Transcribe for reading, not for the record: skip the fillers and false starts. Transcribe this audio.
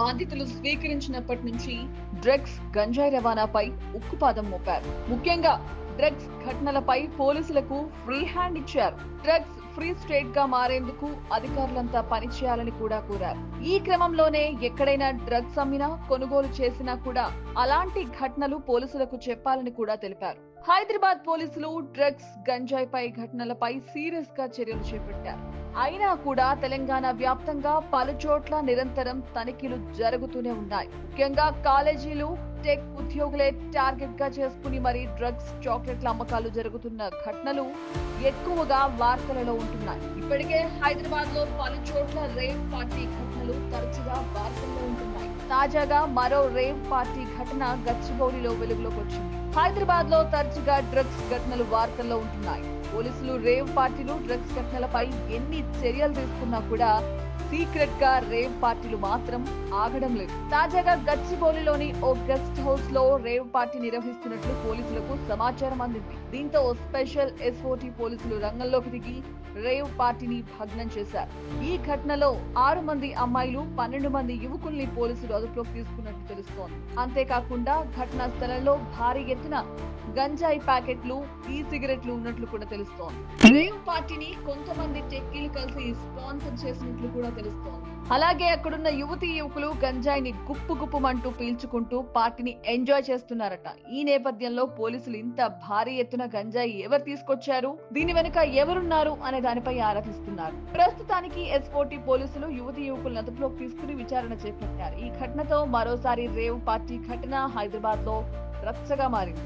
బాధితులు స్వీకరించినప్పటి నుంచి డ్రగ్స్ గంజాయి రవాణాపై ఉక్కుపాదం మోపారు. ముఖ్యంగా డ్రగ్స్ ఘటనలపై పోలీసులకు ఫ్రీ హ్యాండ్ ఇచ్చారు. డ్రగ్స్ ఫ్రీ స్టేట్ గా మారేందుకు అధికారులంతా పనిచేయాలని కూడా కోరారు. ఈ క్రమంలోనే ఎక్కడైనా డ్రగ్స్ అమ్మినా కొనుగోలు చేసినా కూడా అలాంటి ఘటనలు పోలీసులకు చెప్పాలని కూడా తెలిపారు. హైదరాబాద్ పోలీసులు డ్రగ్స్ గంజాయిపై ఘటనలపై సీరియస్ గా చర్యలు చేపట్టారు. అయినా కూడా తెలంగాణ వ్యాప్తంగా పలు చోట్ల నిరంతరం తనిఖీలు జరుగుతూనే ఉన్నాయి. ముఖ్యంగా కాలేజీలు, టెక్ ఉద్యోగులే టార్గెట్ గా చేసుకుని మరీ డ్రగ్స్, చాక్లెట్ల అమ్మకాలు జరుగుతున్న ఘటనలు ఎక్కువగా వార్తలలో ఉంటున్నాయి. ఇప్పటికే హైదరాబాద్ లో పలు చోట్ల రేవ్ పార్టీ ఘటనలు తరచుగా వార్తల్లో ఉంటున్నాయి. తాజాగా మరో రేవ్ పార్టీ ఘటన గచ్చిబౌలిలో వెలుగులోకి వచ్చింది. హైదరాబాద్ లో తరచుగా డ్రగ్స్ ఘటనలు వార్తల్లో ఉంటున్నాయి. పోలీసులు రేవ్ పార్టీలు, డ్రగ్స్ ఘటనలపై ఎన్ని చర్యలు తీసుకున్నా కూడా సీక్రెట్ గా రేవ్ పార్టీలు మాత్రం ఆగడం లేదు. తాజాగా గచ్చిబౌలిలోని ఓ గెస్ట్ హౌస్ లో రేవ్ పార్టీ నిర్వహిస్తున్నట్లు పోలీసులకు సమాచారం అందింది. దీంతో స్పెషల్ ఎస్ఓటీ పోలీసులు రంగంలోకి దిగి రేవ్ పార్టీని భగ్నం చేశారు. ఈ ఘటనలో 6 మంది అమ్మాయిలు, 12 మంది యువకుల్ని పోలీసులు అదుపులోకి తీసుకున్నట్టు తెలుస్తోంది. అంతేకాకుండా ఘటనా స్థలంలో భారీ ఎత్తున గంజాయి ప్యాకెట్లు, ఈ సిగరెట్లు ఉన్నట్లు కూడా తెలుస్తోంది. రేవ్ పార్టీని కొంతమంది టెక్కీలు కలిసి స్పాన్సర్ చేసినట్లు కూడా తెలుస్తోంది. అలాగే అక్కడున్న యువతీ యువకులు గంజాయిని గుప్పుమంటూ పీల్చుకుంటూ పార్టీని ఎంజాయ్ చేస్తున్నారట. ఈ నేపథ్యంలో పోలీసులు ఇంత భారీ ఎత్తున గంజాయి ఎవరు తీసుకొచ్చారు, దీని వెనుక ఎవరున్నారు అనే దానిపై ఆరా తీస్తున్నారు. ప్రస్తుతానికి ఎస్ఓటీ పోలీసులు యువతీ యువకులను అదుపులోకి తీసుకుని విచారణ చేపట్టారు. ఈ ఘటనతో మరోసారి రేవ్ పార్టీ ఘటన హైదరాబాద్ లో రచ్చగా మారింది.